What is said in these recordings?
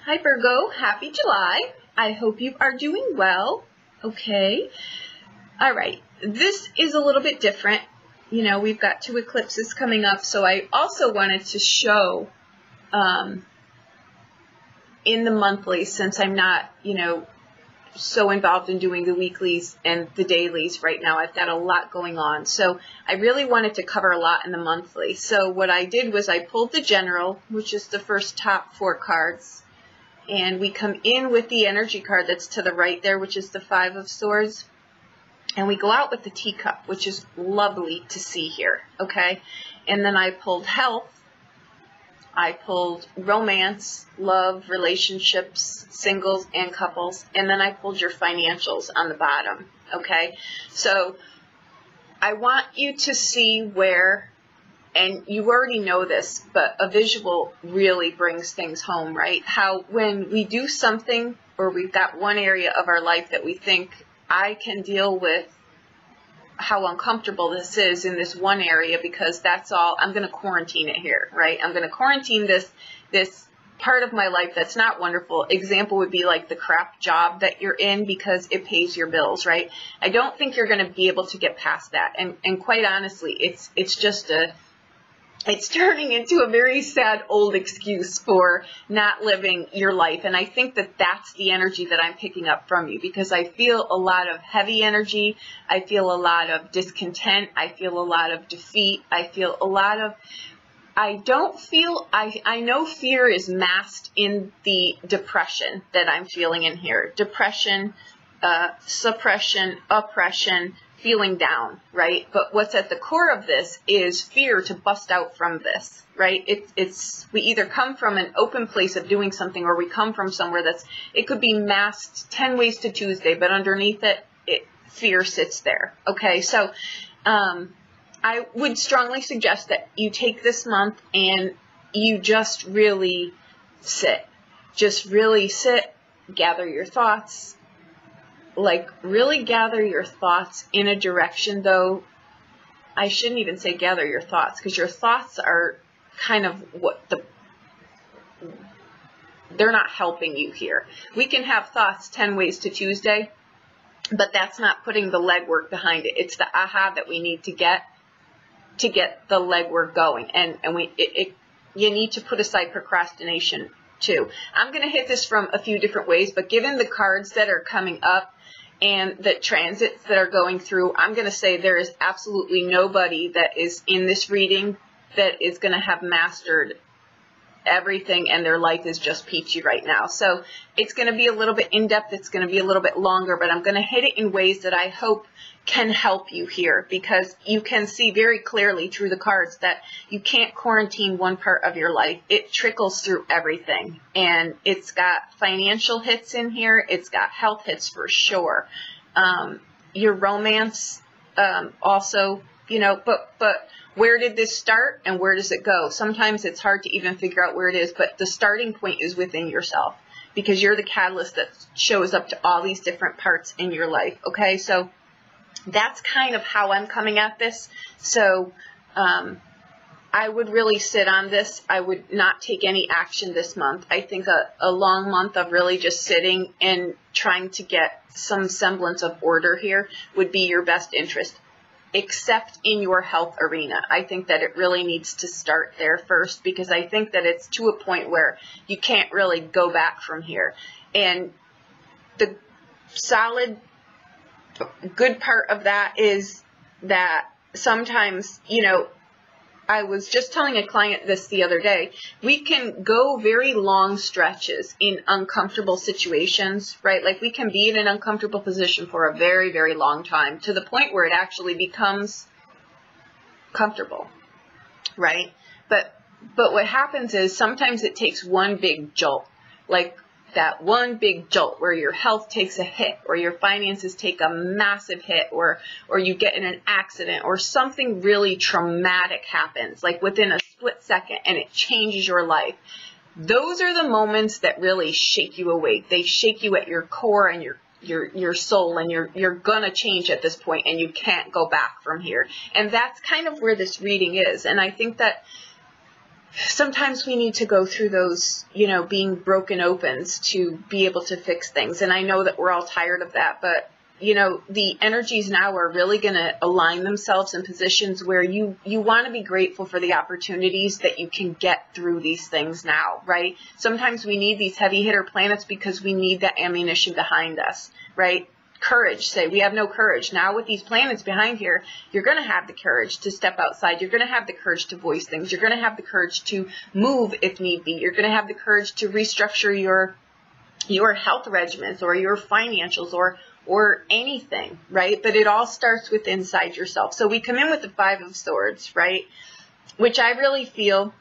Hi Virgo, happy July. I hope you are doing well. Okay. All right. This is a little bit different. You know, we've got 2 eclipses coming up, so I also wanted to show in the monthly, since I'm not, so involved in doing the weeklies and the dailies right now. I've got a lot going on. So I really wanted to cover a lot in the monthly. So what I did was I pulled the general, which is the first top 4 cards. And we come in with the energy card that's to the right there, which is the 5 of Swords. And we go out with the teacup, which is lovely to see here, okay? And then I pulled health. I pulled romance, love, relationships, singles, and couples. And then I pulled your financials on the bottom, okay? So I want you to see where, and you already know this, but a visual really brings things home, right? How when we do something, or we've got one area of our life that we think, I can deal with how uncomfortable this is in this one area, because that's all, I'm going to quarantine it here, right? I'm going to quarantine this part of my life that's not wonderful. Example would be like the crap job that you're in because it pays your bills, right? I don't think you're going to be able to get past that. And quite honestly, it's just it's turning into a very sad old excuse for not living your life. And I think that that's the energy that I'm picking up from you, because I feel a lot of heavy energy. I feel a lot of discontent. I feel a lot of defeat. I feel a lot of, I know fear is masked in the depression that I'm feeling in here. Depression, suppression, oppression, feeling down, right? But what's at the core of this is fear to bust out from this, right? We either come from an open place of doing something, or we come from somewhere it could be masked 10 ways to Tuesday, but underneath it, fear sits there, okay? So I would strongly suggest that you take this month and you just really sit. Just really sit, gather your thoughts, like really gather your thoughts in a direction, though I shouldn't even say gather your thoughts, because your thoughts are kind of they're not helping you here. We can have thoughts 10 ways to Tuesday, but that's not putting the legwork behind it. It's the aha that we need to get the legwork going. And you need to put aside procrastination too. I'm going to hit this from a few different ways, but given the cards that are coming up and the transits that are going through, I'm going to say there is absolutely nobody that is in this reading that is going to have mastered everything and their life is just peachy right now. So it's going to be a little bit in-depth, it's going to be a little bit longer, but I'm going to hit it in ways that I hope can help you here, because you can see very clearly through the cards that you can't quarantine one part of your life. It trickles through everything, and it's got financial hits in here, it's got health hits for sure. Your romance also, but where did this start and where does it go? Sometimes it's hard to even figure out where it is, but the starting point is within yourself, because you're the catalyst that shows up to all these different parts in your life, okay? So that's kind of how I'm coming at this. So I would really sit on this. I would not take any action this month. I think a long month of really just sitting and trying to get some semblance of order here would be your best interest, except in your health arena. I think that it really needs to start there first, because I think that it's to a point where you can't really go back from here. And the solid good part of that is that sometimes, I was just telling a client this the other day, we can go very long stretches in uncomfortable situations, right? Like we can be in an uncomfortable position for a very, very long time, to the point where it actually becomes comfortable, right? But what happens is sometimes it takes one big jolt, like that one big jolt where your health takes a hit, or your finances take a massive hit, or you get in an accident, or something really traumatic happens, like within a split second, and it changes your life. Those are the moments that really shake you awake. They shake you at your core and your soul, and you're gonna change at this point, and you can't go back from here. And that's kind of where this reading is. And I think that sometimes we need to go through those, being broken opens to be able to fix things. And I know that we're all tired of that, but the energies now are really going to align themselves in positions where you want to be grateful for the opportunities that you can get through these things now, right? Sometimes we need these heavy hitter planets because we need that ammunition behind us, right? Courage, say we have no courage. Now with these planets behind here, you're going to have the courage to step outside. You're going to have the courage to voice things. You're going to have the courage to move if need be. You're going to have the courage to restructure your health regimens or your financials or anything, right? But it all starts with inside yourself. So we come in with the Five of Swords, right? Which I really feel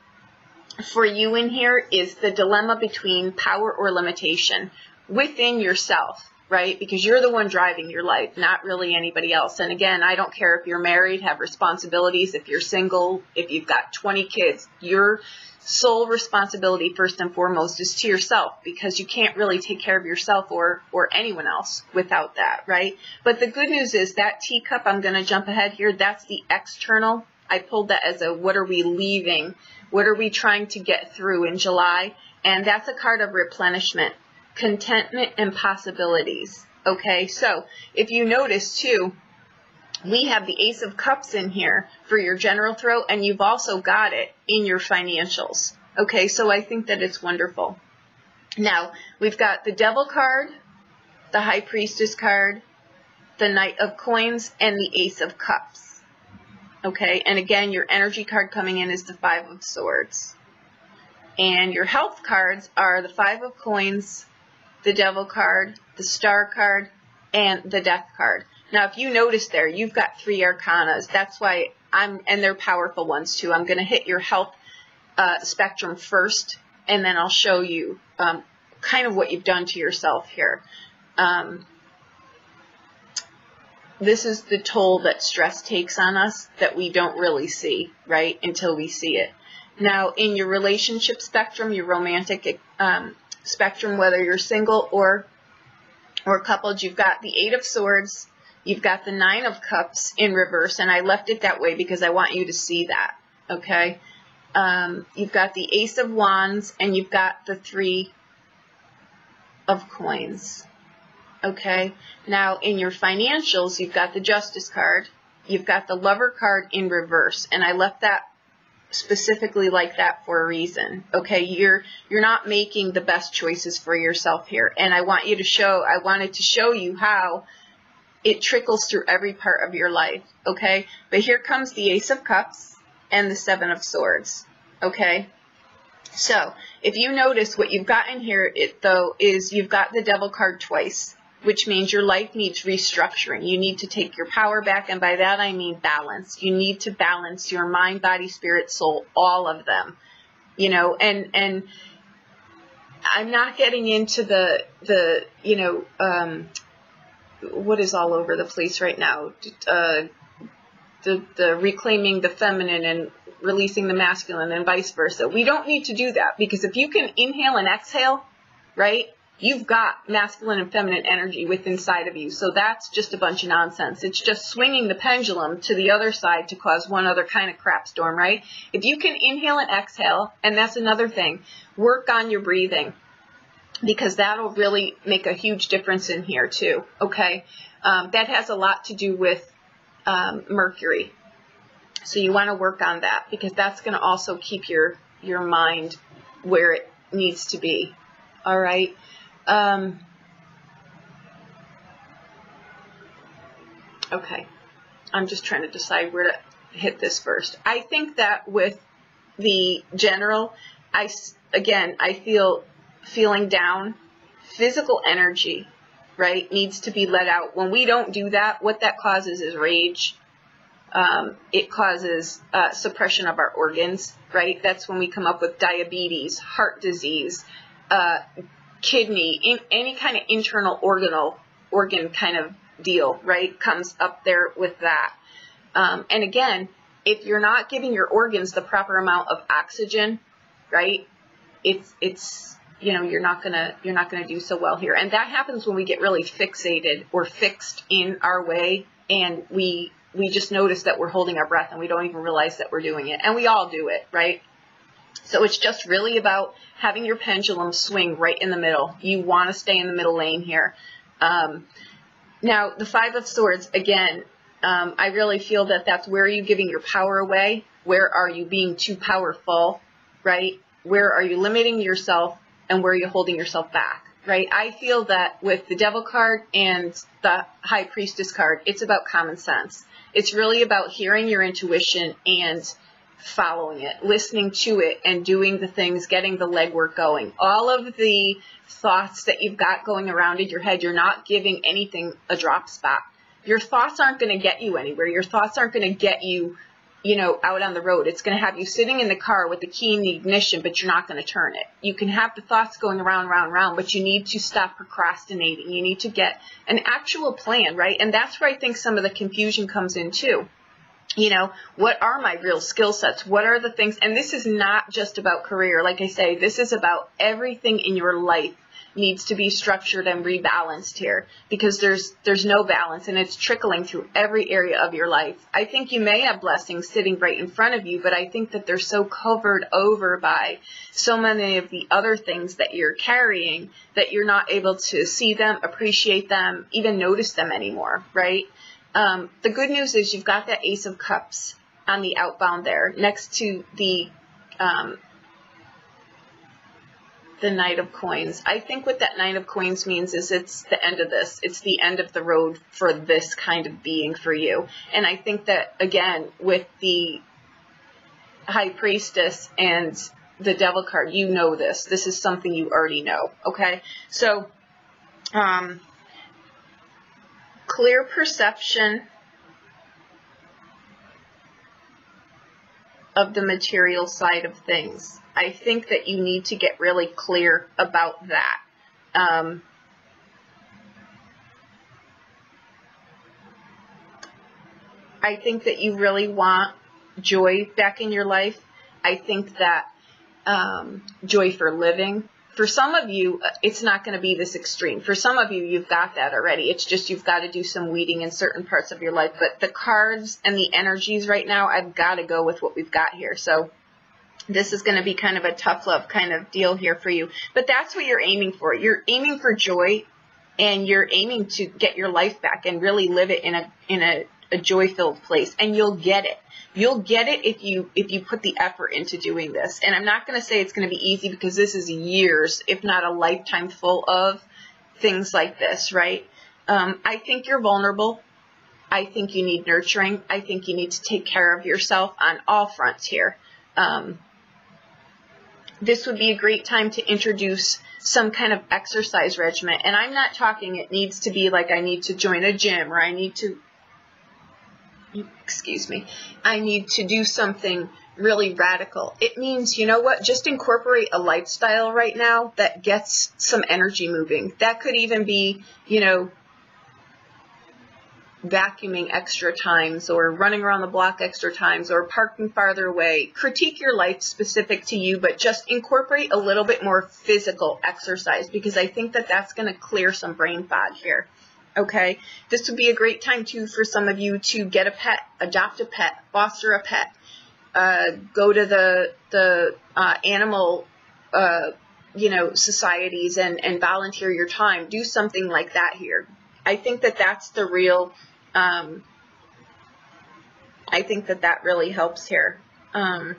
for you in here is the dilemma between power or limitation within yourself, right? Because you're the one driving your life, not really anybody else. And again, I don't care if you're married, have responsibilities, if you're single, if you've got 20 kids, your sole responsibility first and foremost is to yourself, because you can't really take care of yourself or anyone else without that, right? But the good news is that teacup, I'm going to jump ahead here, that's the external. I pulled that as a what are we leaving? What are we trying to get through in July? And that's a card of replenishment, contentment, and possibilities. Okay, so if you notice too, we have the Ace of Cups in here for your general throw, and you've also got it in your financials. Okay, so I think that it's wonderful. Now, we've got the Devil card, the High Priestess card, the Knight of Coins, and the Ace of Cups. Okay, and again, your energy card coming in is the Five of Swords. And your health cards are the Five of Coins, the Devil card, the Star card, and the Death card. Now, if you notice there, you've got 3 arcanas. That's why and they're powerful ones too. I'm going to hit your health spectrum first, and then I'll show you kind of what you've done to yourself here. This is the toll that stress takes on us that we don't really see, right, until we see it. Now, in your relationship spectrum, your romantic spectrum, whether you're single or coupled, you've got the Eight of Swords, you've got the Nine of Cups in reverse, and I left it that way because I want you to see that, okay? You've got the Ace of Wands, and you've got the Three of Coins, okay? Now, in your financials, you've got the Justice card, you've got the Lover card in reverse, and I left that specifically like that for a reason. Okay, you're not making the best choices for yourself here, and I wanted to show you how it trickles through every part of your life. Okay, but here comes the Ace of Cups and the Seven of Swords. Okay, so if you notice, what you've got in here is you've got the Devil card twice, which means your life needs restructuring. You need to take your power back, and by that I mean balance. You need to balance your mind, body, spirit, soul, all of them. You know, and I'm not getting into the what is all over the place right now, the reclaiming the feminine and releasing the masculine and vice versa. We don't need to do that, because if you can inhale and exhale, right, you've got masculine and feminine energy within inside of you. So that's just a bunch of nonsense. It's just swinging the pendulum to the other side to cause one other kind of crap storm, right? If you can inhale and exhale, and that's another thing, work on your breathing, because that'll really make a huge difference in here too, okay? That has a lot to do with Mercury. So you want to work on that, because that's going to also keep your mind where it needs to be, all right? Okay, I'm just trying to decide where to hit this first. I think that with the general, I feel feeling down, physical energy, right, needs to be let out. When we don't do that, what that causes is rage. It causes suppression of our organs, right? That's when we come up with diabetes, heart disease, kidney, any kind of internal organ kind of deal, right, comes up there with that. And again, if you're not giving your organs the proper amount of oxygen, right, it's you're not gonna do so well here. And that happens when we get really fixated or fixed in our way, and we just notice that we're holding our breath and we don't even realize that we're doing it. And we all do it, right? So it's just really about having your pendulum swing right in the middle. You want to stay in the middle lane here. Now, the Five of Swords, again, I really feel that that's where are you giving your power away? Where are you being too powerful, right? Where are you limiting yourself, and where are you holding yourself back, right? I feel that with the Devil card and the High Priestess card, it's about common sense. It's really about hearing your intuition and following it, listening to it, and doing the things, getting the legwork going. All of the thoughts that you've got going around in your head, you're not giving anything a drop spot. Your thoughts aren't going to get you anywhere. Your thoughts aren't going to get you, out on the road. It's going to have you sitting in the car with the key in the ignition, but you're not going to turn it. You can have the thoughts going around, but you need to stop procrastinating. You need to get an actual plan, right? And that's where I think some of the confusion comes in too. What are my real skill sets? What are the things? And this is not just about career. Like I say, this is about everything in your life needs to be structured and rebalanced here, because there's no balance, and it's trickling through every area of your life. I think you may have blessings sitting right in front of you, but I think that they're so covered over by so many of the other things that you're carrying that you're not able to see them, appreciate them, even notice them anymore, right? The good news is you've got that Ace of Cups on the outbound there next to the Knight of Coins. I think what that Knight of Coins means is it's the end of this. It's the end of the road for this kind of being for you. And I think that, again, with the High Priestess and the Devil card, you know this. This is something you already know, okay? So, clear perception of the material side of things. I think that you need to get really clear about that. I think that you really want joy back in your life. I think that joy for living. For some of you, it's not going to be this extreme. For some of you, you've got that already. It's just you've got to do some weeding in certain parts of your life. But the cards and the energies right now, I've got to go with what we've got here. So this is going to be kind of a tough love kind of deal here for you. But that's what you're aiming for. You're aiming for joy, and you're aiming to get your life back and really live it in a joy-filled place. And you'll get it. You'll get it if you put the effort into doing this. And I'm not going to say it's going to be easy, because this is years, if not a lifetime full of things like this, right? I think you're vulnerable. I think you need nurturing. I think you need to take care of yourself on all fronts here. This would be a great time to introduce some kind of exercise regimen. And I'm not talking it needs to be like I need to join a gym, or I need to I need to do something really radical. It means, you know what, just incorporate a lifestyle right now that gets some energy moving. That could even be, vacuuming extra times, or running around the block extra times, or parking farther away. Critique your life specific to you, but just incorporate a little bit more physical exercise, because I think that that's going to clear some brain fog here. Okay, this would be a great time too for some of you to get a pet, adopt a pet, foster a pet, go to the animal, societies and volunteer your time. Do something like that here. I think that that's the real. I think that that really helps here. I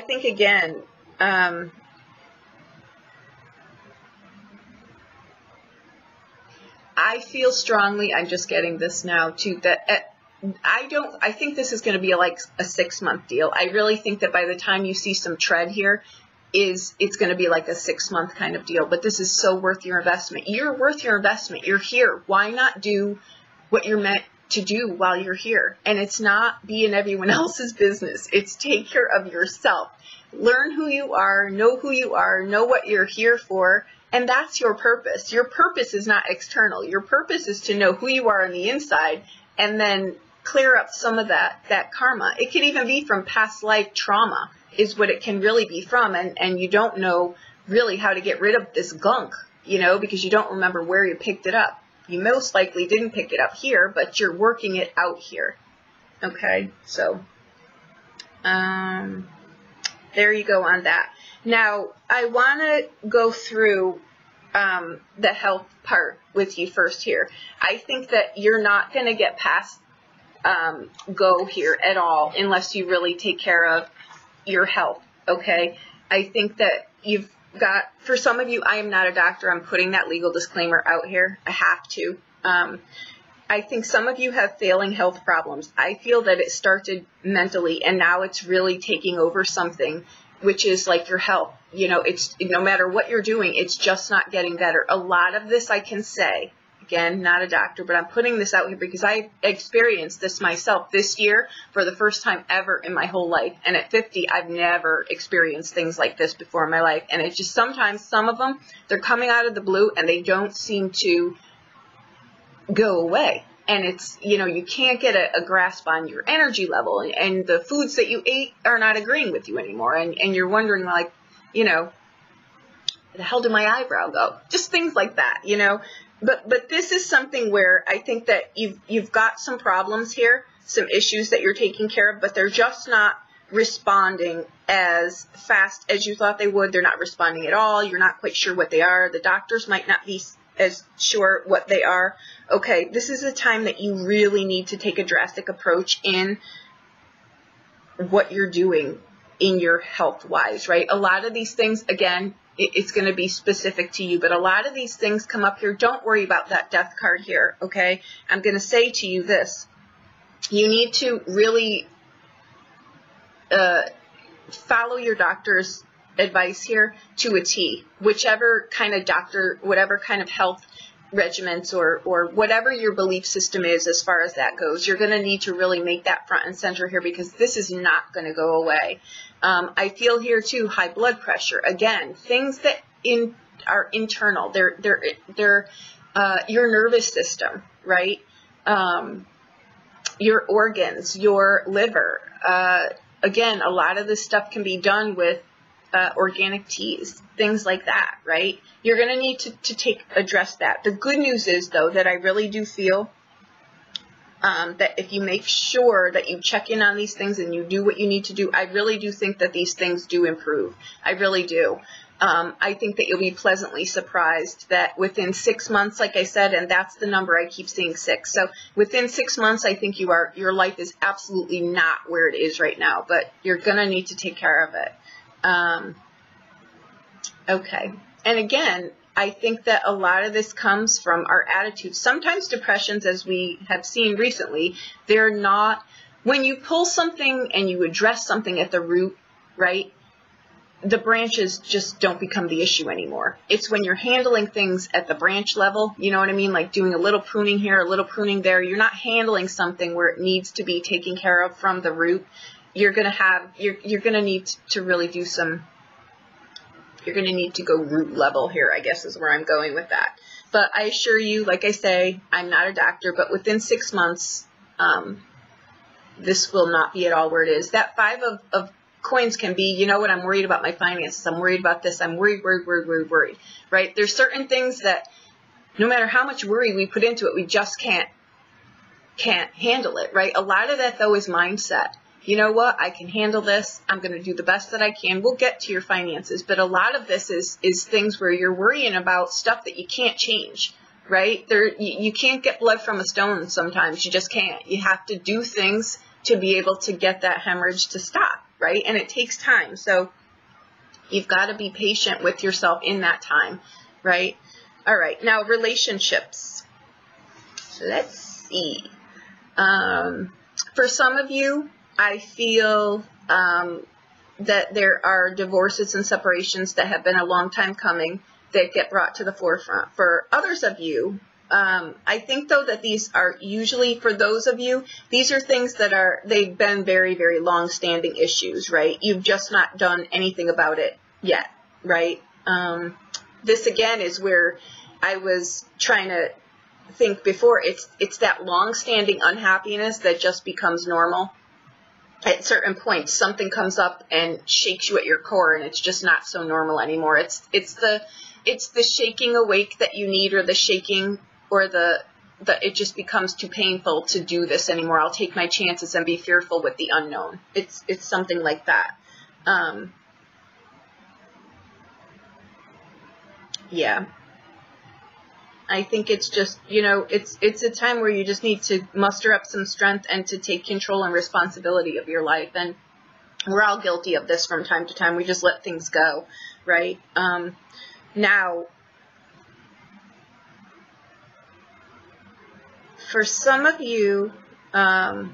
think again. I feel strongly, I'm just getting this now too, that I think this is going to be like a 6-month deal. I really think that by the time you see some tread here, it's going to be like a 6-month kind of deal. But this is so worth your investment. You're worth your investment. You're here. Why not do what you're meant to do while you're here? And it's not be in everyone else's business. It's take care of yourself. Learn who you are, know what you're here for. And that's your purpose. Your purpose is not external. Your purpose is to know who you are on the inside, and then clear up some of that karma. It could even be from past life trauma is what it can really be from. And you don't know really how to get rid of this gunk, because you don't remember where you picked it up. You most likely didn't pick it up here, but you're working it out here. Okay, so there you go on that. Now, I want to go through the health part with you first here. I think that you're not going to get past go here at all unless you really take care of your health, okay? I think that you've got, for some of you, I am not a doctor. I'm putting that legal disclaimer out here. I have to. I think some of you have failing health problems. I feel that it started mentally and now it's really taking over something, which is like your health. You know, it's no matter what you're doing, it's just not getting better. A lot of this I can say, again, not a doctor, but I'm putting this out here because I experienced this myself this year for the first time ever in my whole life. And at 50, I've never experienced things like this before in my life. And it's just sometimes some of them, they're coming out of the blue and they don't seem to go away. And it's, you know, you can't get a grasp on your energy level, and the foods that you ate are not agreeing with you anymore. And you're wondering, like, you know, where the hell did my eyebrow go? Just things like that, you know. But this is something where I think that you've got some problems here, some issues that you're taking care of, but they're just not responding as fast as you thought they would. They're not responding at all. You're not quite sure what they are. The doctors might not be as sure what they are. Okay, this is a time that you really need to take a drastic approach in what you're doing in your health-wise, right? A lot of these things, again, it's going to be specific to you, but a lot of these things come up here. Don't worry about that death card here, okay? I'm going to say to you this. You need to really follow your doctor's advice here to a T. Whichever kind of doctor, whatever kind of health regimens or whatever your belief system is as far as that goes, you're going to need to really make that front and center here because this is not going to go away. I feel here too high blood pressure. Again, things that are internal. They're your nervous system, right? Your organs, your liver. Again, a lot of this stuff can be done with organic teas, things like that, right? You're going to need to address that. The good news is, though, that I really do feel that if you make sure that you check in on these things and you do what you need to do, I really do think that these things do improve. I really do. I think that you'll be pleasantly surprised that within 6 months, like I said, and that's the number I keep seeing, 6. So within 6 months, I think your life is absolutely not where it is right now, but you're going to need to take care of it. Okay. And again, I think that a lot of this comes from our attitude. Sometimes depressions, as we have seen recently, they're not, when you pull something and you address something at the root, right, the branches just don't become the issue anymore. It's when you're handling things at the branch level, you know what I mean, like doing a little pruning here, a little pruning there. You're not handling something where it needs to be taken care of from the root. You're going to need to really do some, you're going to need to go root level here, I guess is where I'm going with that. But I assure you, like I say, I'm not a doctor, but within 6 months, this will not be at all where it is. That 5 of coins can be, you know what, I'm worried about my finances. I'm worried about this. I'm worried, right? There's certain things that no matter how much worry we put into it, we just can't handle it, right? A lot of that, though, is mindset. You know what? I can handle this. I'm going to do the best that I can. We'll get to your finances. But a lot of this is things where you're worrying about stuff that you can't change, right? You can't get blood from a stone sometimes. You just can't. You have to do things to be able to get that hemorrhage to stop, right? And it takes time. So you've got to be patient with yourself in that time, right? All right. Now, relationships. So let's see. For some of you, I feel that there are divorces and separations that have been a long time coming that get brought to the forefront. For others of you, I think, though, that these are usually, for those of you, these are things that they've been very, very long-standing issues, right? You've just not done anything about it yet, right? This, again, is where I was trying to think before. It's that long-standing unhappiness that just becomes normal. At certain points, something comes up and shakes you at your core, and it's just not so normal anymore. It's the shaking awake that you need, or the shaking, or the it just becomes too painful to do this anymore. I'll take my chances and be fearful with the unknown. It's something like that. Yeah. I think it's just, it's a time where you just need to muster up some strength and to take control and responsibility of your life. And we're all guilty of this from time to time. We just let things go, right? Now, for some of you, I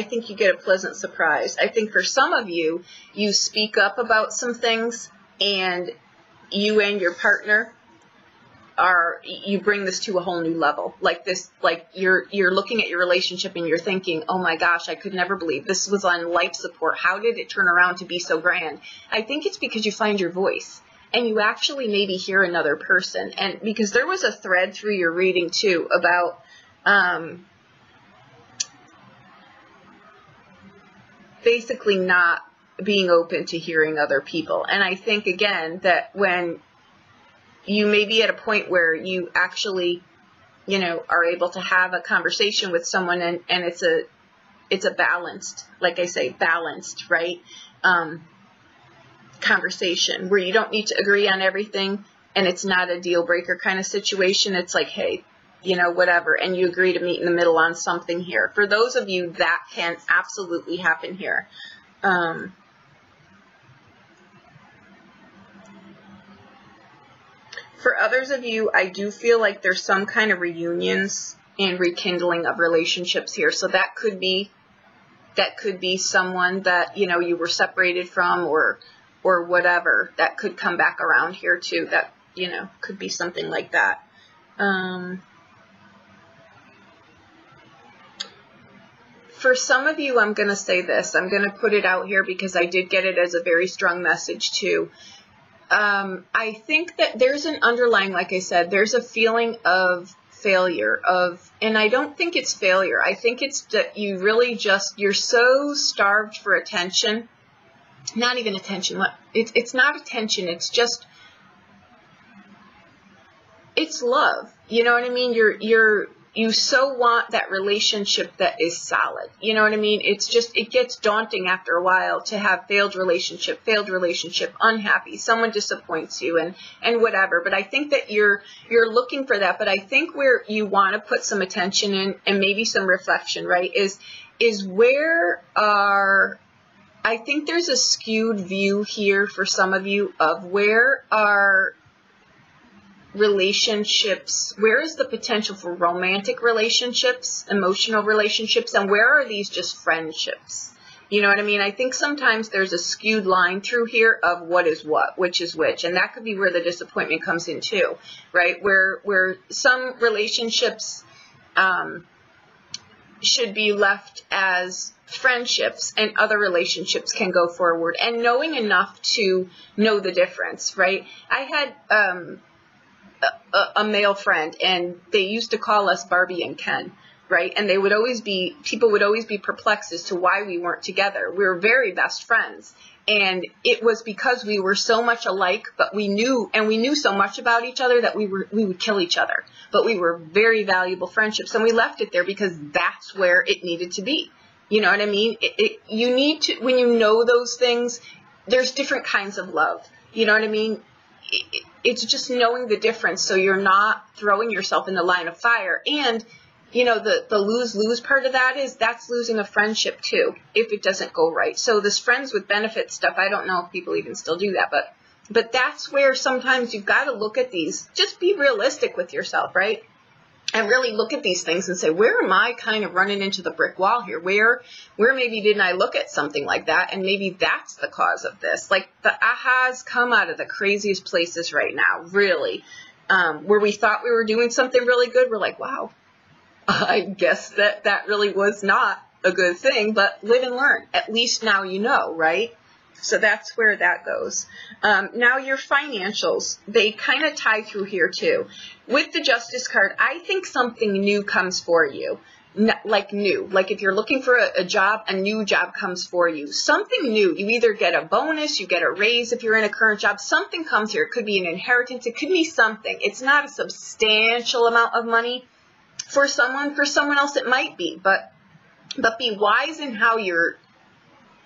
think you get a pleasant surprise. I think for some of you, you speak up about some things, and you and your partner you bring this to a whole new level. Like you're looking at your relationship and you're thinking, oh my gosh, I could never believe this was on life support. How did it turn around to be so grand? I think it's because you find your voice and you actually maybe hear another person. And because there was a thread through your reading too about, basically not being open to hearing other people. And I think, again, that when you may be at a point where you actually, are able to have a conversation with someone and it's a balanced, like I say, balanced, right? Conversation where you don't need to agree on everything and it's not a deal breaker kind of situation. It's like, hey, whatever. And you agree to meet in the middle on something here. For those of you, that can absolutely happen here. For others of you, I do feel like there's some kind of reunions and rekindling of relationships here. So that could be someone that, you were separated from or whatever. That could come back around here too. That, could be something like that. For some of you, I'm going to say this. I'm going to put it out here because I did get it as a very strong message too. I think that there's an underlying, like I said, there's a feeling of failure and I don't think it's failure. I think it's that you really you're so starved for attention, not even attention. It's not attention. It's just, it's love. You know what I mean? You so want that relationship that is solid. You know what I mean? It's just, it gets daunting after a while to have failed relationship, unhappy, someone disappoints you and whatever. But I think that you're looking for that. But I think where you want to put some attention in and maybe some reflection, right, is where I think there's a skewed view here for some of you of where are relationships, where is the potential for romantic relationships, emotional relationships, and where are these just friendships? You know what I mean? I think sometimes there's a skewed line through here of what is what, which is which, and that could be where the disappointment comes in too, right? Where some relationships should be left as friendships and other relationships can go forward, and knowing enough to know the difference, right? I had a male friend, and they used to call us Barbie and Ken, right? And people would always be perplexed as to why we weren't together. We were very best friends, and it was because we were so much alike, but we knew so much about each other that we would kill each other, but we were very valuable friendships, and we left it there because that's where it needed to be. You know what I mean? You need to, when you know those things, there's different kinds of love. You know what I mean? It's just knowing the difference so you're not throwing yourself in the line of fire. And, the lose-lose part of that is that's losing a friendship too if it doesn't go right. So this friends with benefits stuff, I don't know if people even still do that, but that's where sometimes you've got to look at these. Just be realistic with yourself, right? And really look at these things and say, where am I kind of running into the brick wall here? Where maybe didn't I look at something like that? And maybe that's the cause of this. Like the ahas come out of the craziest places right now, really. Where we thought we were doing something really good, we're like, wow, I guess that really was not a good thing, but live and learn. At least now you know, right? So that's where that goes. Now your financials, they kind of tie through here too. With the Justice card, I think something new comes for you. like new. Like if you're looking for a job, a new job comes for you. Something new. You either get a bonus, you get a raise if you're in a current job. Something comes here. It could be an inheritance. It could be something. It's not a substantial amount of money for someone. For someone else it might be. But be wise in how you're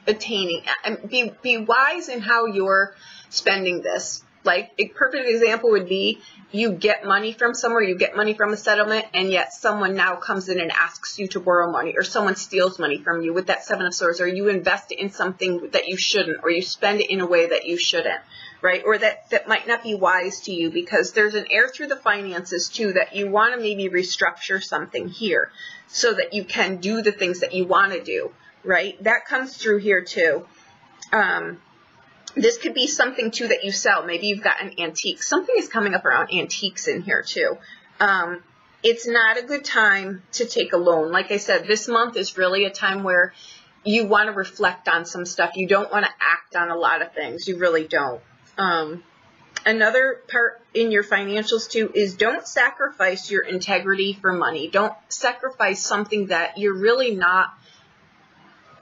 attaining, and be wise in how you're spending this. Like a perfect example would be you get money from somewhere, you get money from a settlement, and yet someone now comes in and asks you to borrow money, or someone steals money from you with that Seven of Swords, or you invest it in something that you shouldn't, or you spend it in a way that you shouldn't, right? Or that might not be wise to you, because there's an air through the finances too, that you want to maybe restructure something here so that you can do the things that you want to do, right? That comes through here too. This could be something too that you sell. Maybe you've got an antique. Something is coming up around antiques in here too. It's not a good time to take a loan. Like I said, this month is really a time where you want to reflect on some stuff. You don't want to act on a lot of things. You really don't. Another part in your financials too is don't sacrifice your integrity for money. Don't sacrifice something that you're really not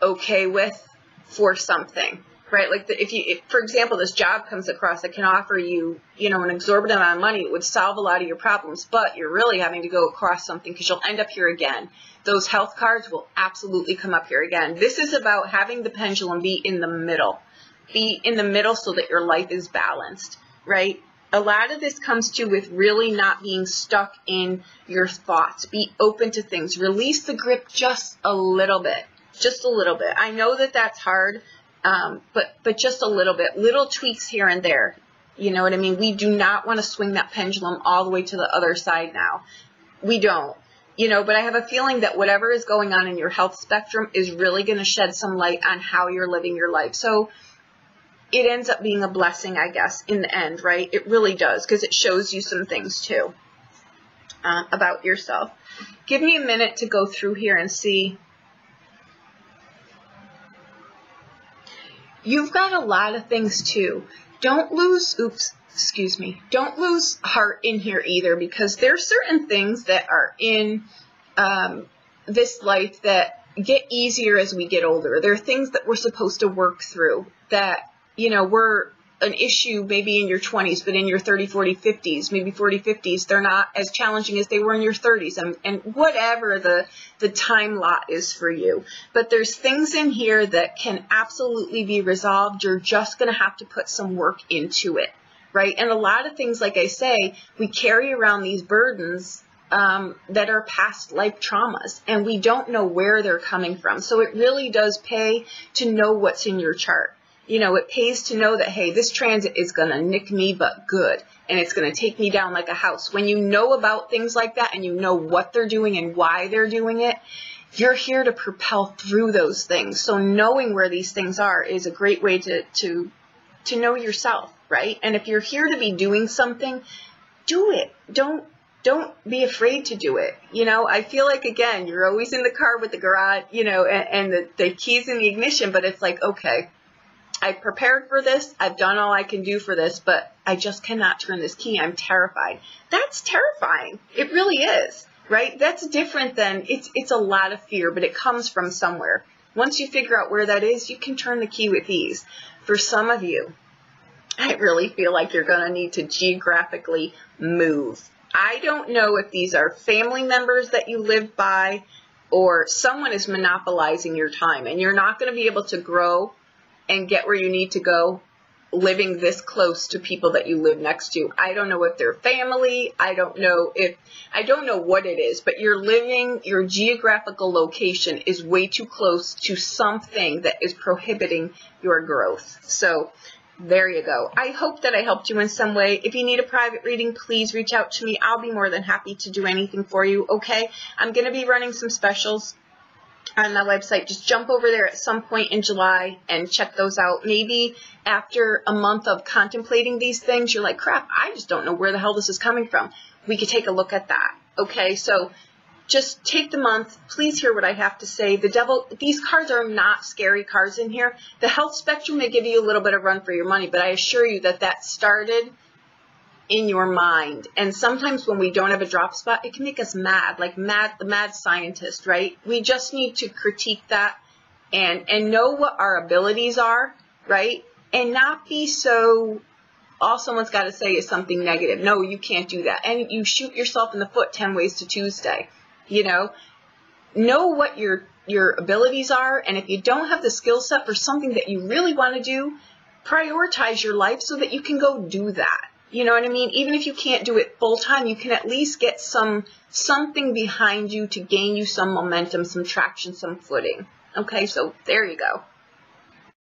okay with for something. Right, like if for example, this job comes across that can offer you, an exorbitant amount of money, it would solve a lot of your problems, but you're really having to go across something because you'll end up here again. Those health cards will absolutely come up here again. This is about having the pendulum be in the middle. Be in the middle so that your life is balanced, right? A lot of this comes to with really not being stuck in your thoughts. Be open to things. Release the grip just a little bit. Just a little bit. I know that that's hard. But just a little bit, little tweaks here and there. You know what I mean? We do not want to swing that pendulum all the way to the other side now. We don't, but I have a feeling that whatever is going on in your health spectrum is really going to shed some light on how you're living your life. So it ends up being a blessing, I guess, in the end, right? It really does, because it shows you some things too, about yourself. Give me a minute to go through here and see. You've got a lot of things too. Don't lose heart in here either, because there's certain things that are in this life that get easier as we get older. There are things that we're supposed to work through that, were an issue maybe in your 20s, but in your 30, 40, 50s, maybe 40, 50s, they're not as challenging as they were in your 30s, and whatever the time lot is for you. But there's things in here that can absolutely be resolved. You're just going to have to put some work into it, right? And a lot of things, like I say, we carry around these burdens that are past life traumas, and we don't know where they're coming from. So it really does pay to know what's in your chart. It pays to know that, hey, this transit is going to nick me, but good. And it's going to take me down like a house. When you know about things like that and you know what they're doing and why they're doing it, you're here to propel through those things. So knowing where these things are is a great way to know yourself, right? And if you're here to be doing something, do it. Don't be afraid to do it. I feel like, again, you're always in the car with the garage, and the keys in the ignition, but it's like, okay, I've prepared for this. I've done all I can do for this, but I just cannot turn this key. I'm terrified. That's terrifying. It really is, right? That's different than, it's a lot of fear, but it comes from somewhere. Once you figure out where that is, you can turn the key with ease. For some of you, I really feel like you're going to need to geographically move. I don't know if these are family members that you live by, or someone is monopolizing your time, and you're not going to be able to grow and get where you need to go living this close to people that you live next to. I don't know if they're family. I don't know what it is, but your geographical location is way too close to something that is prohibiting your growth. So there you go. I hope that I helped you in some way. If you need a private reading, please reach out to me. I'll be more than happy to do anything for you, okay? I'm going to be running some specials on my website. Just jump over there at some point in July and check those out. Maybe after a month of contemplating these things, you're like, crap, I just don't know where the hell this is coming from. We could take a look at that. Okay, so just take the month. Please hear what I have to say. The devil, these cards are not scary cards in here. The health spectrum may give you a little bit of run for your money, but I assure you that started in your mind. And sometimes when we don't have a drop spot, it can make us mad, like the mad scientist, right? We just need to critique that and know what our abilities are, right? And not be so, all someone's got to say is something negative. No, you can't do that. And you shoot yourself in the foot 10 ways to Tuesday, you know? Know what your abilities are, and if you don't have the skill set for something that you really want to do, prioritize your life so that you can go do that. You know what I mean? Even if you can't do it full time, you can at least get something behind you to gain you some momentum, some traction, some footing. Okay, so there you go.